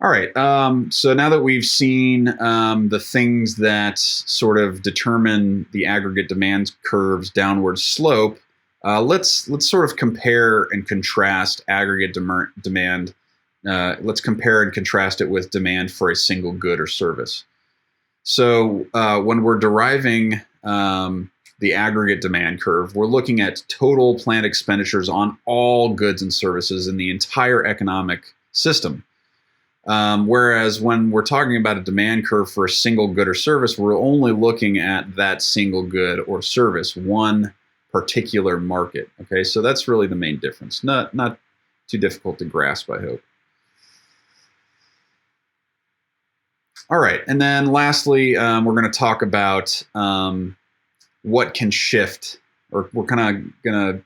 All right. So now that we've seen the things that sort of determine the aggregate demand curve's downward slope, let's sort of compare and contrast aggregate demand. Let's compare and contrast it with demand for a single good or service. So when we're deriving the aggregate demand curve, we're looking at total planned expenditures on all goods and services in the entire economic system. Whereas when we're talking about a demand curve for a single good or service, we're only looking at that single good or service, one particular market. Okay, so that's really the main difference. Not too difficult to grasp, I hope. All right, and then lastly, we're going to talk about what can shift, or we're kind of going to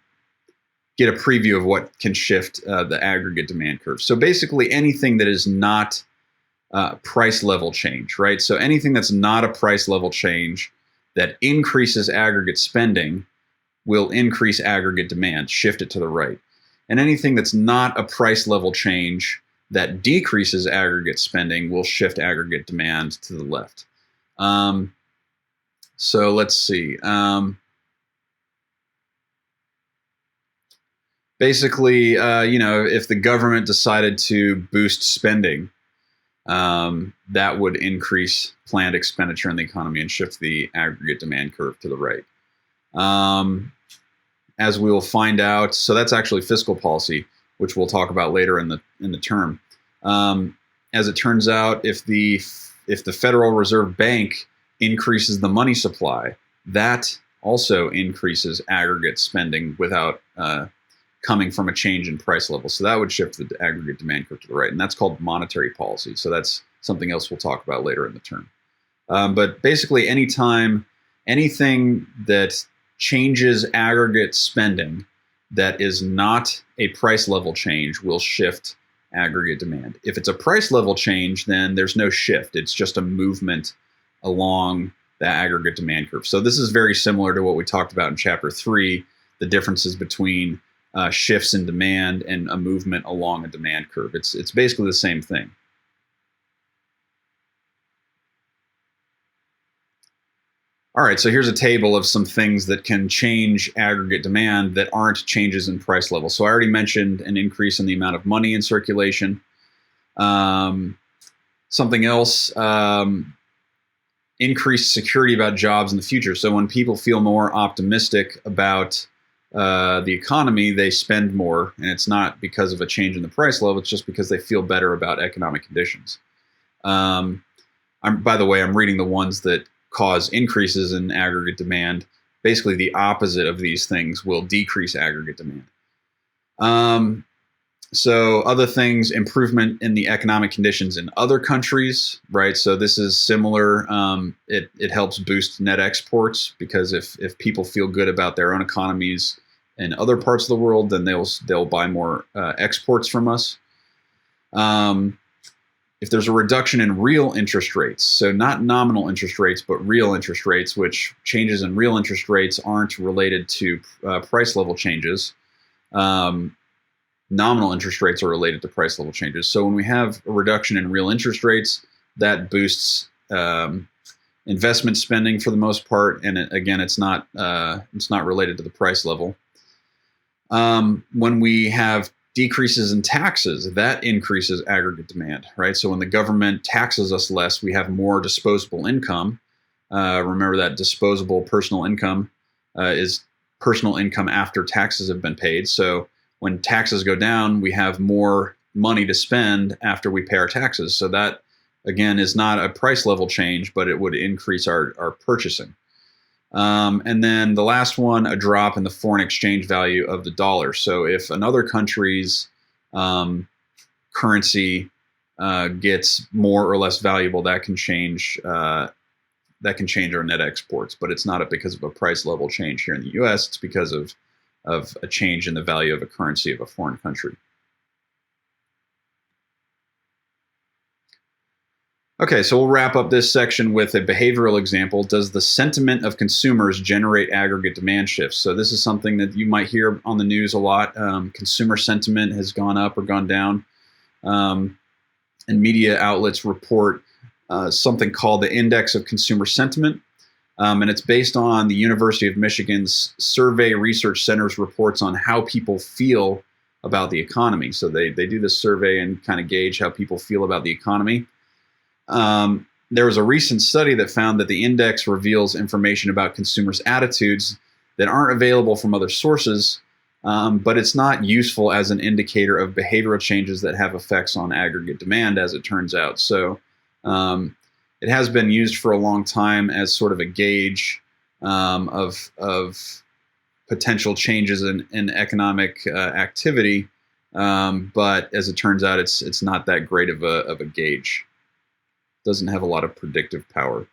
get a preview of what can shift the aggregate demand curve. So basically anything that is not price level change, right? So anything that's not a price level change that increases aggregate spending will increase aggregate demand, shift it to the right. And anything that's not a price level change that decreases aggregate spending will shift aggregate demand to the left. So let's see. Basically, if the government decided to boost spending, that would increase planned expenditure in the economy and shift the aggregate demand curve to the right. As we will find out, so that's actually fiscal policy, which we'll talk about later in the term. As it turns out, if the Federal Reserve Bank increases the money supply, that also increases aggregate spending without coming from a change in price level. So that would shift the aggregate demand curve to the right, and that's called monetary policy. So that's something else we'll talk about later in the term. But basically, anything that changes aggregate spending that is not a price level change will shift aggregate demand. If it's a price level change, then there's no shift. It's just a movement along the aggregate demand curve. So this is very similar to what we talked about in Chapter 3, the differences between shifts in demand and a movement along a demand curve. It's basically the same thing. All right, so here's a table of some things that can change aggregate demand that aren't changes in price level. So I already mentioned an increase in the amount of money in circulation. Something else, increased security about jobs in the future. So when people feel more optimistic about the economy, they spend more, and it's not because of a change in the price level. It's just because they feel better about economic conditions. By the way, I'm reading the ones that cause increases in aggregate demand. Basically, the opposite of these things will decrease aggregate demand. So other things, improvement in the economic conditions in other countries, right? So this is similar. It helps boost net exports, because if people feel good about their own economies in other parts of the world, then they'll buy more exports from us. If there's a reduction in real interest rates, so not nominal interest rates, but real interest rates, which changes in real interest rates aren't related to price level changes. Nominal interest rates are related to price level changes. So when we have a reduction in real interest rates, that boosts investment spending for the most part, and it's not related to the price level. When we have decreases in taxes, that increases aggregate demand, right? So when the government taxes us less, we have more disposable income. Remember that disposable personal income is personal income after taxes have been paid. So when taxes go down, we have more money to spend after we pay our taxes. So that, again, is not a price level change, but it would increase our purchasing. And then the last one, a drop in the foreign exchange value of the dollar. So if another country's currency gets more or less valuable, that can change our net exports. But it's not because of a price level change here in the U.S. It's because of a change in the value of a currency of a foreign country. Okay, so we'll wrap up this section with a behavioral example. Does the sentiment of consumers generate aggregate demand shifts? So this is something that you might hear on the news a lot. Consumer sentiment has gone up or gone down. and media outlets report something called the Index of Consumer Sentiment. And it's based on the University of Michigan's Survey Research Center's reports on how people feel about the economy. So they do this survey and kind of gauge how people feel about the economy. There was a recent study that found that the index reveals information about consumers' attitudes that aren't available from other sources, but it's not useful as an indicator of behavioral changes that have effects on aggregate demand, as it turns out. So it has been used for a long time as sort of a gauge of potential changes in economic activity, but as it turns out, it's not that great of a gauge. Doesn't have a lot of predictive power.